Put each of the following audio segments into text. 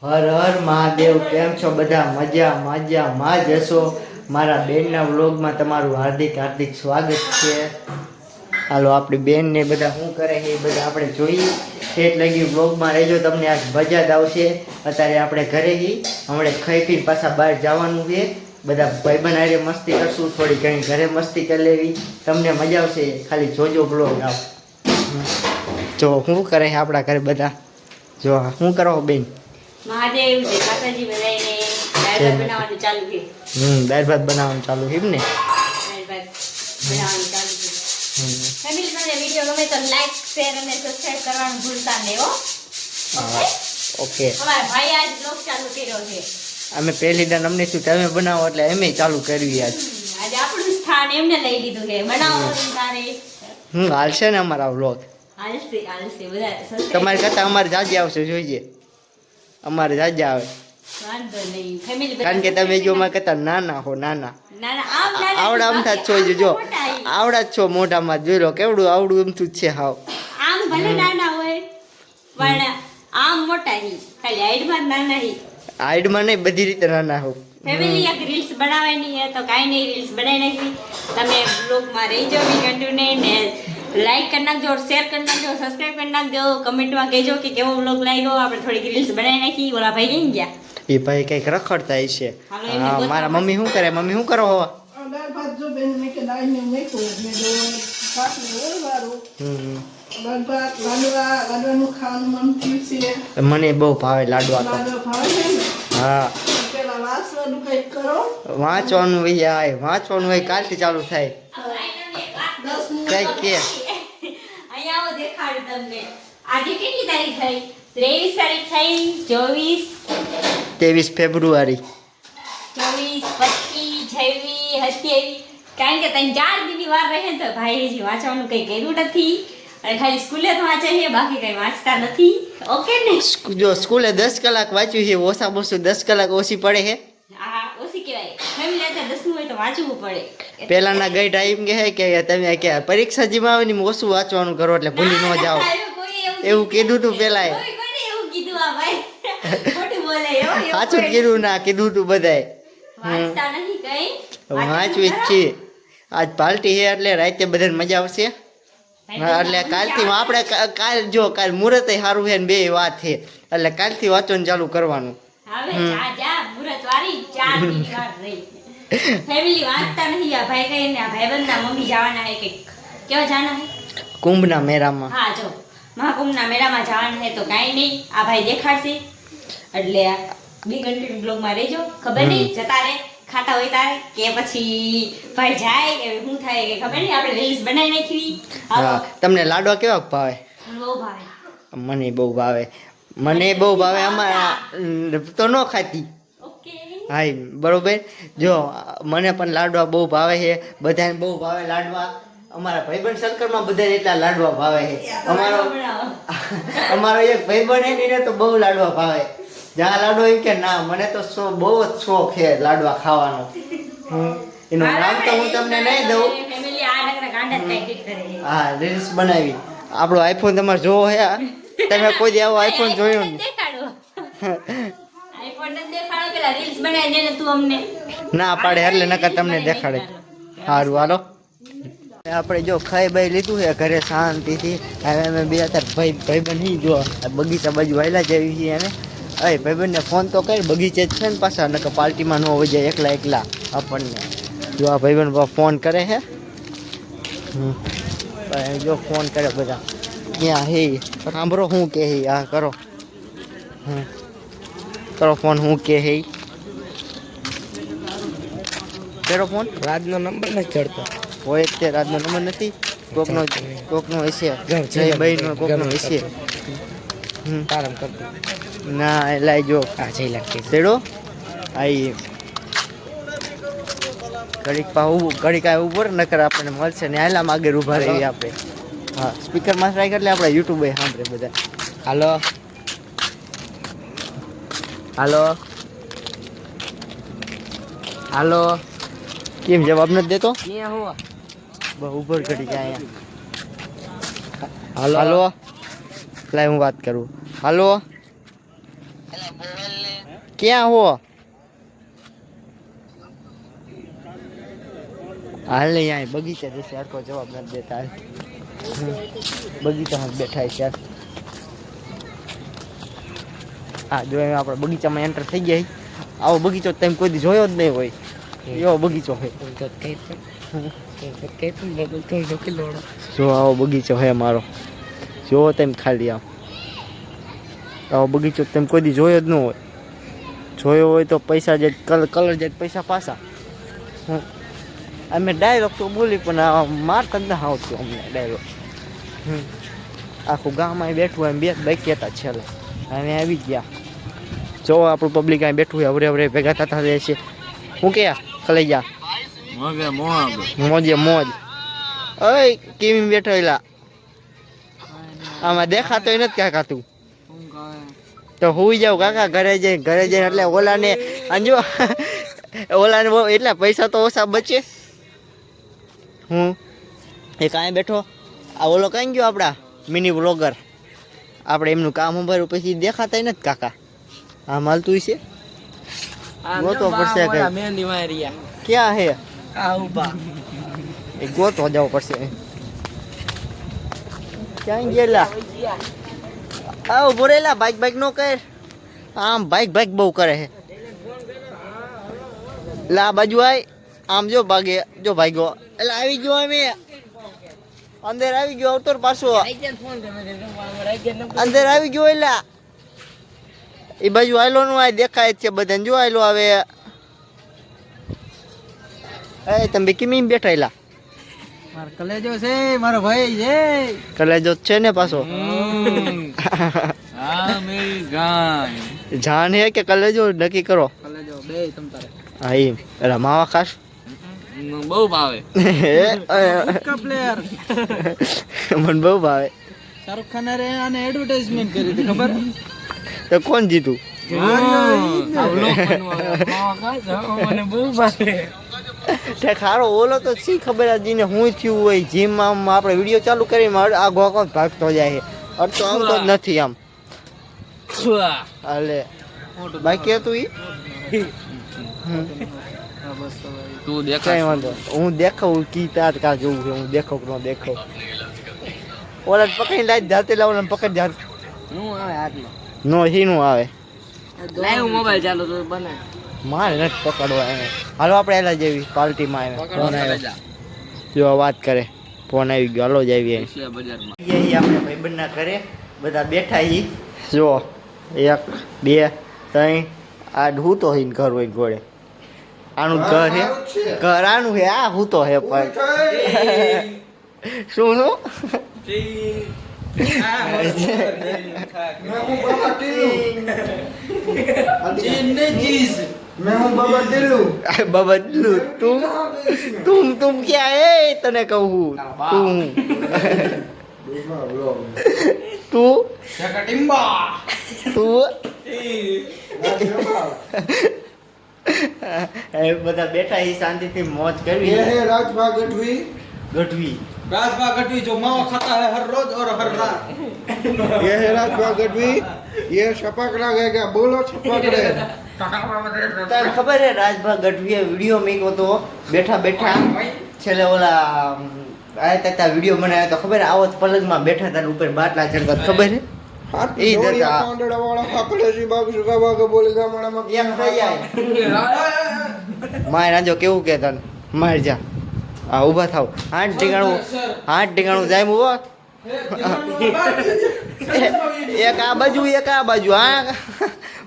હર હર મહાદેવ. કેમ છો બધા? મજામાં જ હશો. મારા બેનના વ્લોગમાં તમારું હાર્દિક સ્વાગત છે. હાલો આપણી બેન ને બધા શું કરે છે એ બધા આપણે જોઈએ. ઠેઠ લગી વ્લોગમાં રહેજો, તમને આજ મજા જ આવશે. અત્યારે આપણે ઘરે હમણાં ખાઈ પીને પાછા બહાર જવાનું છે. બધા ભાઈબંધ હારે મસ્તી કરશું, થોડી ઘણી ઘરે મસ્તી કરી લેવી. તમને મજા આવશે, ખાલી જોજો વ્લોગ. આવ જો શું કરે છે આપણા ઘરે બધા. જો શું કરો બેન? મહાદેવ જય માતાજી બધાને. દાળ ભાત બનાવવાનું ચાલુ છે. દાળ ભાત બનાવવાનું ચાલુ છે ને. દાળ ભાત બનાવવાનું ચાલુ છે. ફેમિલી મને વિડિયો ગમે તો લાઈક શેર અને સબસ્ક્રાઇબ કરવાનું ભૂલતા નહીં હો. ઓકે. અમારા ભાઈ આજ બ્લોગ ચાલુ કર્યો છે. અમે પહેલી દાન અમને શું તમે બનાવો એટલે અમે ચાલુ કર્યું આજ. આજે આપણું સ્થાન એમને લઈ લીધું છે. બનાવવાનું તારે હાલશે ને અમારા વ્લોગ. હાલશે બધા subscribe તમારી કરતા અમારે જાજે આવશે, જોઈએ અમારે જાજે આવે. વાંધો નહીં ફેમિલી કારણ કે તમે જો અમારે કરતા નાના હો, નાના નાના આવડા અમથા જ છો. જો આવડા જ છો મોઢામાં, જોઈ લો કેવડું આવડું અમથું જ છે હાવ. આમ ભલે નાના હોય પણ આમ મોટા હી, ખાલી હાઈટમાં નાના હી. હાઈટમાં નહીં, બધી રીતે નાના હો. ફેમિલી એક રીલ્સ બનાવવાની છે તો કાંઈ નહીં, રીલ્સ બનાવી નાખી. તમે બ્લોગમાં રહીજો બી કન્ટિન્યુ ને લાઈક કરી નાખજો, શેર કરી નાખજો, સબસ્ક્રાઇબ કરી નાખજો. કમેન્ટમાં કહેજો કે કેવો બ્લોગ લાગ્યો. આપણે થોડીક રીલ્સ બનાવી નાખી. ઓલા ભાઈ કઈ ગયા? એ ભાઈ કઈક રખડતા છે. હાલો એમને હા, મારા મમ્મી શું કરે? મમ્મી શું કરો હો? દાળ ભાત જો બેન મેં કે દાળ ને મેકું મેં જો પાટલું ઓળવારું દાળ ભાત લાડવાનું ખાવાનું મન થયું છે. મને બહુ ભાવે લાડવા તો. લાડવા ભાવે છે ને. હા, પેલા વાસવાનું કંઈક કરો. વાંચવાનું હોય, વાંચવાનું હોય. કાલથી ચાલુ થાય 10 મિનિટ કઈક કે. અહીંયા આવો દેખાડું તમને. આજે કેટલી તારીખ થઈ? 23 તારીખ થઈ. 23 ફેબ્રુઆરી. 24 25 26 27. કારણ કે 3-4 દીની વાર રહે ને તો ભાઈ હજી વાંચવાનું કંઈ કર્યું નથી અને ખાલી સ્કૂલે જ વાંચે છે, બાકી કંઈ વાંચતા નથી. ઓકે ને? જો સ્કૂલે 10 કલાક વાંચ્યું છે, ઓછામાં ઓછું 10 કલાક ઓછી પડે છે. હા ઓછી કહેવાય. ફેમિલી અત્યારે 10મું હોય તો વાંચવું પડે. પેલાના ગઈઢા એમ કહે કે તમે કે પરીક્ષા જેમાં આવે ને ઓછું વાંચવાનું કરો એટલે ભૂલી ન જાઓ. એવું કીધું તું પેલા. કોઈને એવું કીધું આ ભાઈ? ખોટું બોલે હો. એવું સાચું કોઈ કીધું ના કીધું તું બધાય. વાંચતા નથી કઈ. વાંચવી જ છીએ. આજ પાર્ટી છે એટલે રાતે બધાને મજા આવશે. હા, એટલે કાલથી આપણે કાલ જો કાલ મુહૂર્ત સારું છે ને બે વાત છે એટલે કાલથી વાંચવાનું ચાલુ કરવાનું. હવે જા મુરત વારી 4 દિન વાર રહી. ફેમિલી વાંચતા નથી. આ ભાઈ કઈ ને આ ભાઈબંધના મમ્મી જવાના હે કે કેવા જવાના હે? કુંભના મેળામાં. હા જો મહાકુંભના મેળામાં જવાના હે તો કાંઈ નહીં, આ ભાઈ દેખાડશે એટલે બી કન્ટિન્યુ બ્લોગમાં રહેજો. ખબર નહીં જતા રે ખાતા હોય તારે કે પછી ભાઈ જાય કે શું થાય કે ખબર નહીં. આપણે રીલ્સ બનાવી નાખી. હા, તમને લાડવા કેવા ભાવે? બહુ ભાવે. મને બહુ ભાવે. મને બહુ ભાવે. અમારા તો ન ખાતી. ઓકે હા બરોબર. જો મને પણ લાડવા બહુ ભાવે છે, બધાને બહુ ભાવે લાડવા. અમારા ભાઈબંધ સર્કલમાં બધાને એટલા લાડવા ભાવે છે. અમારો એક ભાઈબંધ છે ને એને તો બહુ લાડવા ભાવે. જ્યાં લાડવા એમ કે ના મને તો બહુ જ શોખ છે લાડવા ખાવાનો. એનું નામ તો હું તમને નહીં દઉં. ફેમિલી આ નકરા ગાંડા પેકેટ કરે. હા, રીલ્સ બનાવી. આપણો આઈફોન તમારે જોવો હે? તમે કોઈ દી આવો આઈફોન જોયો ને? દેખાડો આઈફોન ને દેખાડો. પેલા રીલ્સ બનાવી દે ને તું અમને. ના પાડે એટલે નકર તમને દેખાડે. સારું હાલો. આપણે જો ખાઈ બાઈ લીધું છે ઘરે શાંતિથી. હવે અમે બે અત્યારે ભાઈબંધ નહીં જો બગીચા બાજુ વાયલા જઈએ છીએ. અને અરે ભાઈબંધને ફોન તો કરી, બગીચે જ છે ને પાછા નકર પાર્ટીમાં ન હોય જાય એકલા આપણને. જો આ ભાઈબંધ ફોન કરે છે. જો ફોન કરે બધા ક્યાં હે સાંભળો શું કે હે. હા કરો કરો ફોન શું કે હે. કરો ફોન. રાજનો નંબર નથી ચડતો હોય તે રાજનો નંબર નથી. કોકનો હશે, જયભાઈનો કોકનો હશે. આરામ કરતો ના એ લાઈ જો આ જઈ લાગતી તેડો આઈ ઘડીક આ ઉભો નકર આપણને મળશે ને આલામાં આગળ ઊભા રહીએ આપણે. હા, સ્પીકરમાં ટ્રાય કરી લે આપણે યુટ્યુબ સાંભળે બધા. હાલો હાલો હાલો. કેમ જવાબ નથી દેતો? બહુ ઉભર ઘડી જાય અહીંયા. હાલો હાલો લાય હું વાત કરું. હાલો ક્યાં હો હાલ નહીં અહીં બગીચા જશે આખો જવાબ નથી દેતા બગીચામાં બેઠા છે યાર હા જો આપણે બગીચામાં એન્ટર થઈ ગયા આવો બગીચો તમે કોઈ દી જોયો જ નહીં હોય એવો બગીચો હોય જો આવો બગીચો હે મારો જો તેમ ખાલી આવો બગીચો તમે કોઈ દી જોયો જ ન હોય જોયો હોય તો પૈસા જે કલર જે પૈસા પાછા અમે ડાયલોગ તો બોલી પણ મારતા જ ના આવતું અમને ડાયલોગ આખું ગામ અહીં બેઠું એમ બે બાઈક કહેતા છેલ્લે અમે આવી ગયા જો આપણું પબ્લિક અહીં બેઠું હોય અવરે ભેગા થતા રહે છે હું કે ખલાઈ જા મોજે મોજ ઓય કેવી બેઠો એલા આમાં દેખાતો નથી કાકા તું તો હુઈ જાવ કાકા ઘરે જઈને એટલે ઓલાને અંજો ઓલાને એટલા પૈસા તો ઓછા બચે હું એ કાંઈ બેઠો આ ઓલો કઈ ગયો આપણા મિની બ્લોગર આપણે એમનું કામ ઉભા પછી દેખાતા નથી કાકા આ માલતું છે ગોતો પડશે ક્યાં હે એ ગોતો જવું પડશે ક્યાં ગયેલા આવ બોરેલા બાઈક નો કર આમ બાઈક બહુ કરે છે લા બાજુ આય આમ જો ભાગે જો ભાગ્યો એટલે આવી ગયો અમે અંદર આવી ગયો આવતો પાછો અંદર આવી ગયો એટલે એ બાજુ આયલો નું આ દેખાય છે બધાને જો આયલો આવે એ તમે કેમ બેઠા એલા મારો કલેજો છે મારો ભાઈ છે કલેજો છે ને પાછો હા મેરી જાન જાન હે કે કલેજો નક્કી કરો કલેજો બે તમ તારે હા એમ એટલે માવા ખાસ બહુ ભાવે પ્લેયર મને બહુ ભાવે શાહરુખ ખાન રે આને એડવર્ટાઇઝમેન્ટ કરી હતી ખબર તો કોણ જીતું મને બહુ ભાવે તે ખારો ઓલો તો શી ખબર જીને હું થયું હોય જીમ આમ આપણે વિડીયો ચાલુ કરીને આ ગોકો ભાગતો જાય અડતો આવતો જ નથી આમ હાલે બાકી હતું ઈ તું કઈ વાંધો હું દેખાવું કી તાર કા જોવું છે હું દેખાવ કે ન દેખાવ ઓલા પકડી લાઈ જાતે લાવ પકડ જાત હું આવે આટલો નો હીનું આવે લાઈવ મોબાઈલ ચાલુ તો બને મારે નથી પકડવા એને હાલો આપણે એલા જેવી પાર્ટીમાં આવે ફોન આવ્યો જો વાત કરે ફોન આવી ગયો હાલો જ આવીએ આપણે ભાઈબંધના ઘરે બધા બેઠા ઈ જો 1 2 3 આ હૂતો હોય ને ઘર હોય ઘોડે આનું ઘર હે ઘર આનું હે આ હૂતો હે પણ શું मैं हूँ बाबा टिल्लू बाबा टिल्लू तुम क्या है तने कहूँ तू બધા બેઠા એ શાંતિથી મોજ કરવી ये है राजभा गढ़वी ગઢવી राजभा गढ़वी जो मावा खाता है हर रोज और हर रात ये है राजभा गढ़वी ये छपक लगेगा बोलो छपक रे તાર ખબર હે રાજભા ગઢવીએ વિડીયો મેક્યો તો બેઠા છેલ્લે ઓલા આયા તા વિડીયો બનાવ્યો તો ખબર આવો પલંગમાં બેઠા તા ઉપર બાટલા ચડતા ખબર હે એ દેતા પાંદડા વાળા આપણે સી બાબુ સુકા બાગ બોલી ગામડામાં એમ થઈ જાય માર આજો કેવું કે તન માર જા આ ઊભા થાવ હાથ ઠીકાણું જાય ઉભો એક આ બાજુ આ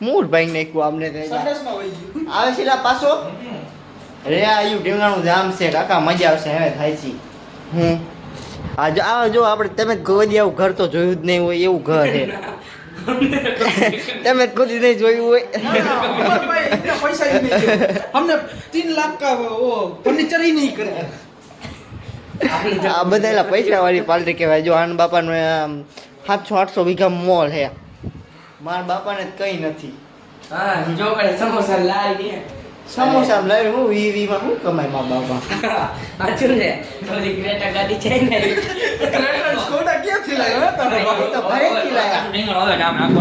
મૂળ ભાઈ નાખ્યું આમને આવે છે પાછો રે આયુ ઢીંગાણું જામ છે કાકા મજા આવશે હવે થાય છે આ જો આપણે તમે કોઈ આવું ઘર તો જોયું જ નહીં હોય એવું ઘર છે તમે ખુદ નહીં જોયું હોય पैसा ही नहीं हमने 3 लाख का वो फर्नीचर ही नहीं करे આ બધા એલા પૈસા વાળી પાર્ટી કહેવાય જો આન બાપાનો 700-800 વીઘા મોલ હે મારા બાપાને કઈ નથી હા જો કરે સમોસા લાવી સમોસા લાવી હું વી માં હું કમાય મારા બાપા આચું ને ઓલી ક્રેટા ગાડી છે ને ક્રેટા સ્કોડા ક્યાંથી લાવ્યો તારો બાપા તો ઘરેથી લાયા ડીંગણો હવે નામ નાખો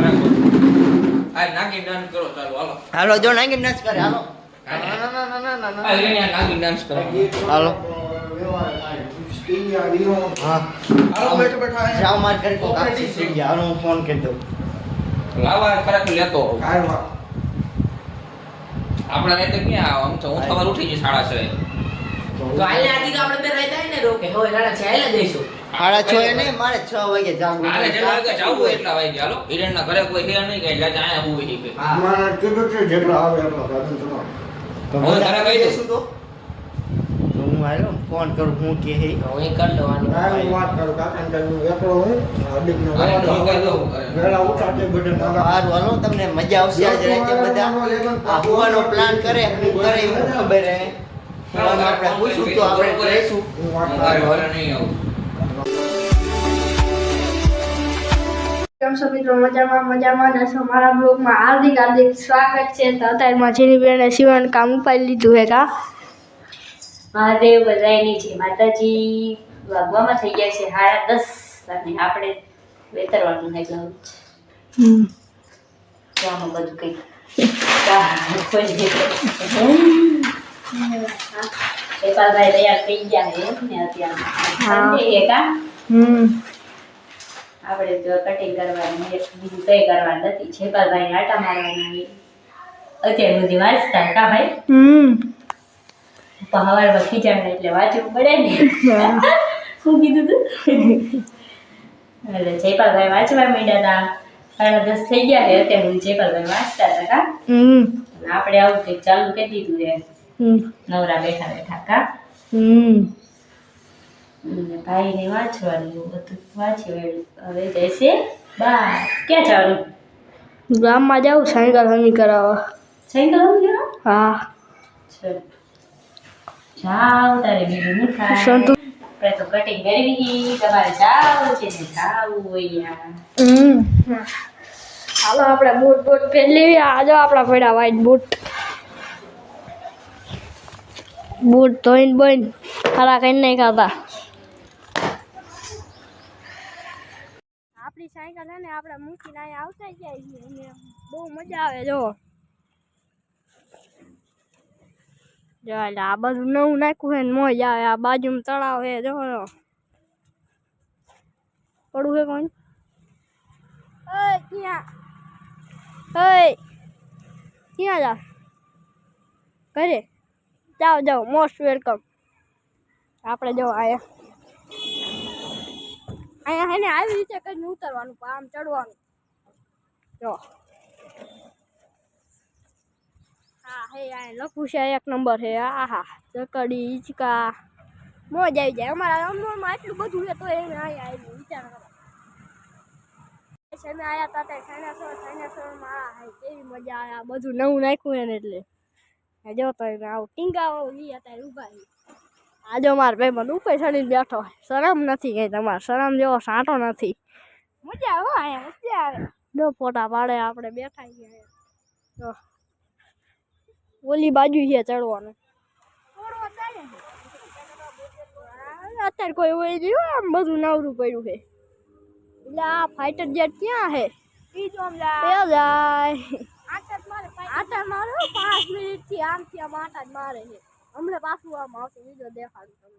આ નાગી ડાન્સ કરો ચાલો હાલો હાલો જો નાગી નાચ કરે હાલો આ લઈને આ નાગી ડાન્સ કરો હાલો હા હાલો બેઠા બેઠા જાઓ માર ઘરે કો કાપસી થઈ ગયા હાલો હું ફોન કરી દઉં લાવા ખરેખ લેતો આપણે નહીં તો ક્યાં આમ તો હું સવાર ઉઠી જઈ 6:30 તો આલે આદી તો આપણે બે રહેતા ને રોકે હવે રાડા છે આલે જઈશું 6:30 નહીં મારે 6 વાગે જાવું હાલે જેટલા વાગે જાવું હોય એટલા વાગે હાલો હિરેનના ઘરે કોઈ છે નહીં કે એટલે આયા હું હી કે હું તારે કહી દઉં તો હું આયો ફોન કરું હું કે હે હું એ કર લેવાનું હાલે હું કહી દઉં સારું હાલો તમને મજા આવશે આજ રાતે બધા આ હોવાનો પ્લાન કરે હું કરે હું ખબર હે હોવાનું આપણે પૂછું તો આપણે કહીશું મારે ઘરે નહીં આવું કેમ છો મિત્રો મજામાં જશો મારા બ્લોગમાં હાર્દિક સ્વાગત છે તો અત્યારમાં જેની બેને સીવણ કામ ઉપાડી લીધું હે કા મહાદેવ બધાયની છે માતાજી વાગવામાં થઈ ગયા છે 10:30 અને આપણે વેતરવાનું છે એટલે આમાં બધું કંઈક પેપાલભાઈ તૈયાર થઈ ગયા છે ને અત્યારે સંડે કા આપણે તો કટિંગ કરવાનું બીજું કઈ કરવાનું નથી છેપાલભાઈ આટા મારવાના અત્યાર સુધી વાંચતા કા ભાઈ હવારમાં ખીચાણ એટલે વાંચવું પડે ને શું કીધું તું એટલે જયપાલભાઈ વાંચવા માંડ્યા હતા 10:30 થઈ ગયા છે અત્યાર સુધી જયપાલભાઈ વાંચતા હતા કા આપણે આવું કંઈક ચાલુ કરી દીધું છે નવરા બેઠા બેઠા કા ભાઈને વાંચવાનું બધું વાંચ્યું હવે જઈશે બા ક્યાં જવાનું ગામમાં જાઉં સાયકલ હમી કરાવવા સાયકલ આવી ગયો હા ચલ જાઓ તારે બીજું શું થાય સંતુ આપણે તો કટિંગ કરવી તમારે જાવ છે ને ખાવું હોય હાલો આપણે બૂટ પહેરી લેવી આજો આપણા પડ્યા વ્હાઈટ બૂટ ધોઈને બોઈને ખરા કઈ નહીં ખાતા આપણી સાયકલ છે ને આપણે મૂકીને અહીંયા આવતા જાય છે અને બહુ મજા આવે જો એટલે આ બધું નવું નાખ્યું છે ને મોજ આવે આ બાજુમાં તળાવ છે જો પડું છે કોણ ક્યાં જા ઘરે જાઓ મોસ્ટ વેલકમ આપણે જો અહીંયા હે ને આવી રીતે કરીને ઉતરવાનું આમ ચડવાનું જો હા હે આ લખું છે 1 નંબર છે આહા ચકડી હિંચકા મોજ આવી જાય અમારા અમરોમાં એટલું બધું છે તો એને અહીંયા આવી વિચાર કરો અમે આવ્યા હતા ત્યાં સાયનાસોરમાં કેવી મજા આવે આ બધું નવું નાખ્યું છે ને એટલે જો તો આવું ટીંગાવો લઈ અત્યારે ઊભા આ જો મારા ભાઈ મને ઉપર ચડીને બેઠો શરમ નથી કઈ તમારે શરમ જેવો સાંટો નથી મજા આવે અહીંયા મજા આવે જો ફોટા પાડે આપણે બેઠા ગયા તો ઓલી બાજુ છે ચડવાનું અત્યારે કોઈ હોય ગયું આમ બધું નવરું પડ્યું છે એટલે આ ફાઈટર જેટ ક્યાં છે જાય આટા મારો 5 મિનિટથી આમથી આમ આટા જ મારે છે હમણાં પાછું આમ આવશે બીજો દેખાડું તમને